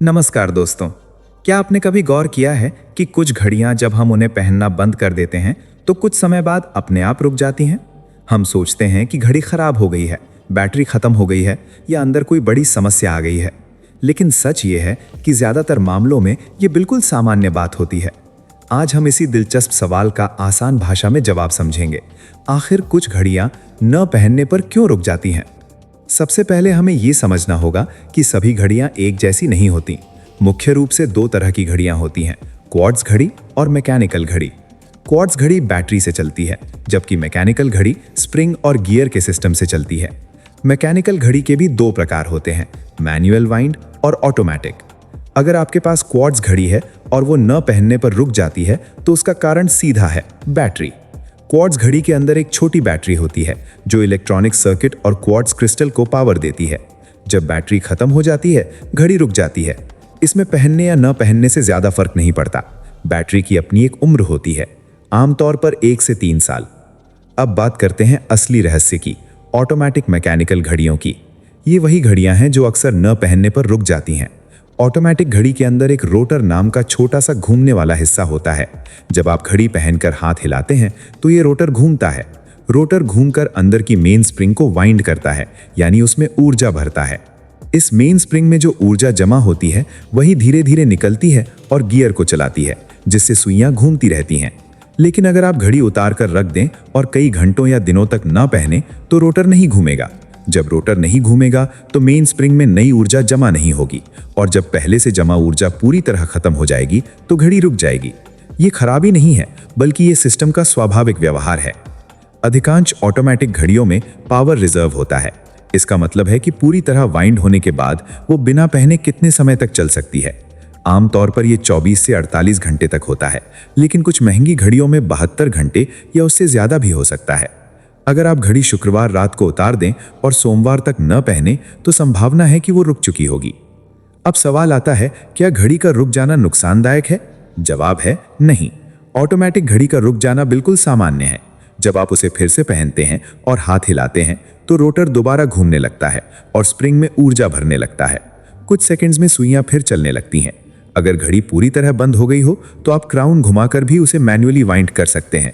नमस्कार दोस्तों। क्या आपने कभी गौर किया है कि कुछ घड़ियां जब हम उन्हें पहनना बंद कर देते हैं तो कुछ समय बाद अपने आप रुक जाती हैं। हम सोचते हैं कि घड़ी खराब हो गई है, बैटरी खत्म हो गई है या अंदर कोई बड़ी समस्या आ गई है। लेकिन सच ये है कि ज्यादातर मामलों में ये बिल्कुल सामान्य बात होती है। आज हम इसी दिलचस्प सवाल का आसान भाषा में जवाब समझेंगे। आखिर कुछ घड़ियां न पहनने पर क्यों रुक जाती हैं? सबसे पहले हमें ये समझना होगा कि सभी घड़ियां एक जैसी नहीं होती। मुख्य रूप से दो तरह की घड़ियां होती हैं, क्वार्ट्ज घड़ी और मैकेनिकल घड़ी। क्वार्ट्ज घड़ी बैटरी से चलती है, जबकि मैकेनिकल घड़ी स्प्रिंग और गियर के सिस्टम से चलती है। मैकेनिकल घड़ी के भी दो प्रकार होते हैं, मैनुअल वाइंड और ऑटोमेटिक। अगर आपके पास क्वार्ट्ज घड़ी है और वो न पहनने पर रुक जाती है तो उसका कारण सीधा है, बैटरी। क्वार्ट्ज घड़ी के अंदर एक छोटी बैटरी होती है जो इलेक्ट्रॉनिक सर्किट और क्वार्ट्ज क्रिस्टल को पावर देती है। जब बैटरी खत्म हो जाती है, घड़ी रुक जाती है। इसमें पहनने या न पहनने से ज्यादा फर्क नहीं पड़ता। बैटरी की अपनी एक उम्र होती है, आमतौर पर 1 से 3 साल। अब बात करते हैं असली रहस्य की, ऑटोमेटिक मैकेनिकल घड़ियों की। ये वही घड़ियां हैं जो अक्सर न पहनने पर रुक जाती हैं। ऑटोमेटिक घड़ी के अंदर एक रोटर नाम का छोटा सा घूमने वाला हिस्सा होता है। जब आप घड़ी पहनकर हाथ हिलाते हैं तो ये रोटर घूमता है। रोटर घूमकर अंदर की मेन स्प्रिंग को वाइंड करता है, यानी उसमें ऊर्जा भरता है। इस मेन स्प्रिंग में जो ऊर्जा जमा होती है वही धीरे धीरे निकलती है और गियर को चलाती है, जिससे सुइयां घूमती रहती हैं। लेकिन अगर आप घड़ी उतार कर रख दें और कई घंटों या दिनों तक न पहने तो रोटर नहीं घूमेगा। जब रोटर नहीं घूमेगा तो मेन स्प्रिंग में नई ऊर्जा जमा नहीं होगी, और जब पहले से जमा ऊर्जा पूरी तरह खत्म हो जाएगी तो घड़ी रुक जाएगी। ये खराबी नहीं है, बल्कि ये सिस्टम का स्वाभाविक व्यवहार है। अधिकांश ऑटोमेटिक घड़ियों में पावर रिजर्व होता है। इसका मतलब है कि पूरी तरह वाइंड होने के बाद वो बिना पहने कितने समय तक चल सकती है। आमतौर पर यह 24 से 48 घंटे तक होता है, लेकिन कुछ महंगी घड़ियों में 72 घंटे या उससे ज्यादा भी हो सकता है। अगर आप घड़ी शुक्रवार रात को उतार दें और सोमवार तक न पहने तो संभावना है कि वो रुक चुकी होगी। अब सवाल आता है, क्या घड़ी का रुक जाना नुकसानदायक है? जवाब है नहीं। ऑटोमेटिक घड़ी का रुक जाना बिल्कुल सामान्य है। जब आप उसे फिर से पहनते हैं और हाथ हिलाते हैं तो रोटर दोबारा घूमने लगता है और स्प्रिंग में ऊर्जा भरने लगता है। कुछ सेकंड्स में सुइयां फिर चलने लगती हैं। अगर घड़ी पूरी तरह बंद हो गई हो तो आप क्राउन घुमाकर भी उसे मैन्युअली वाइंड कर सकते हैं।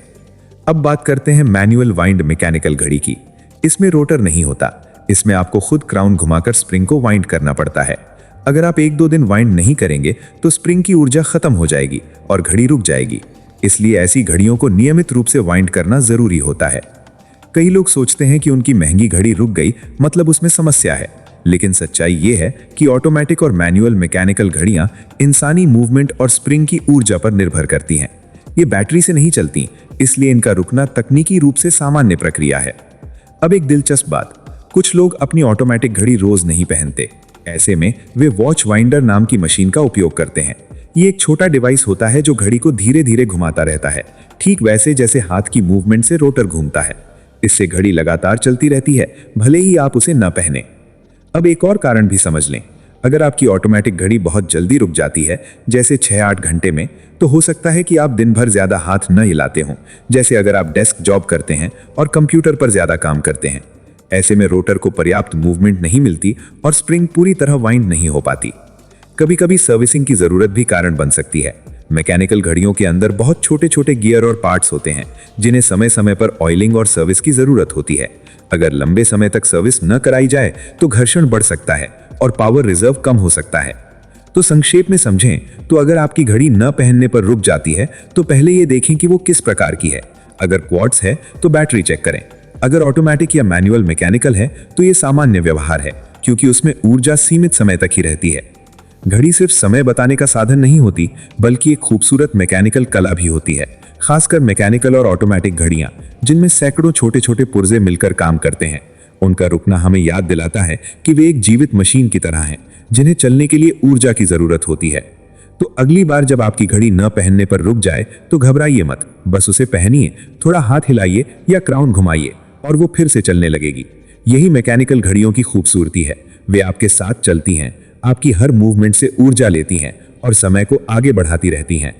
अब बात करते हैं मैनुअल वाइंड मैकेनिकल घड़ी की। इसमें रोटर नहीं होता। इसमें आपको खुद क्राउन घुमाकर स्प्रिंग को वाइंड करना पड़ता है। अगर आप 1-2 दिन वाइंड नहीं करेंगे तो स्प्रिंग की ऊर्जा खत्म हो जाएगी और घड़ी रुक जाएगी। इसलिए ऐसी घड़ियों को नियमित रूप से वाइंड करना जरूरी होता है। कई लोग सोचते हैं कि उनकी महंगी घड़ी रुक गई मतलब उसमें समस्या है, लेकिन सच्चाई ये है कि ऑटोमेटिक और मैनुअल मैकेनिकल घड़ियां इंसानी मूवमेंट और स्प्रिंग की ऊर्जा पर निर्भर करती हैं। ये बैटरी से नहीं चलती, इसलिए इनका रुकना तकनीकी रूप से सामान्य प्रक्रिया है। अब एक दिलचस्प बात, कुछ लोग अपनी ऑटोमेटिक घड़ी रोज नहीं पहनते। ऐसे में वे वॉच वाइंडर नाम की मशीन का उपयोग करते हैं। ये एक छोटा डिवाइस होता है जो घड़ी को धीरे धीरे घुमाता रहता है, ठीक वैसे जैसे हाथ की मूवमेंट से रोटर घूमता है। इससे घड़ी लगातार चलती रहती है, भले ही आप उसे न पहने। अब एक और कारण भी समझ लें, अगर आपकी ऑटोमेटिक घड़ी बहुत जल्दी रुक जाती है, जैसे 6-8 घंटे में, तो हो सकता है कि आप दिन भर ज्यादा हाथ न हिलाते हों, जैसे अगर आप डेस्क जॉब करते हैं और कंप्यूटर पर ज्यादा काम करते हैं। ऐसे में रोटर को पर्याप्त मूवमेंट नहीं मिलती और स्प्रिंग पूरी तरह वाइंड नहीं हो पाती। कभी कभी सर्विसिंग की जरूरत भी कारण बन सकती है। मैकेनिकल घड़ियों के अंदर बहुत छोटे छोटे गियर और पार्ट्स होते हैं जिन्हें समय समय पर ऑयलिंग और सर्विस की जरूरत होती है। अगर लंबे समय तक सर्विस न कराई जाए तो घर्षण बढ़ सकता है और पावर रिजर्व कम हो सकता है। तो संक्षेप में समझें तो अगर आपकी घड़ी न पहनने पर रुक जाती है तो पहले ये देखें कि वो किस प्रकार की है। अगर क्वार्ट्ज है तो बैटरी चेक करें। अगर ऑटोमेटिक या मैनुअल मैकेनिकल है तो ये सामान्य व्यवहार है, क्योंकि उसमें ऊर्जा सीमित समय तक ही रहती है। घड़ी सिर्फ समय बताने का साधन नहीं होती, बल्कि एक खूबसूरत मैकेनिकल कला भी होती है। खासकर मैकेनिकल और ऑटोमेटिक घड़ियां जिनमें सैकड़ों छोटे छोटे पुर्जे मिलकर काम करते हैं, उनका रुकना हमें याद दिलाता है कि वे एक जीवित मशीन की तरह हैं जिन्हें चलने के लिए ऊर्जा की जरूरत होती है। तो अगली बार जब आपकी घड़ी न पहनने पर रुक जाए तो घबराइए मत, बस उसे पहनिए, थोड़ा हाथ हिलाइए या क्राउन घुमाइए और वो फिर से चलने लगेगी। यही मैकेनिकल घड़ियों की खूबसूरती है। वे आपके साथ चलती हैं, आपकी हर मूवमेंट से ऊर्जा लेती हैं और समय को आगे बढ़ाती रहती हैं।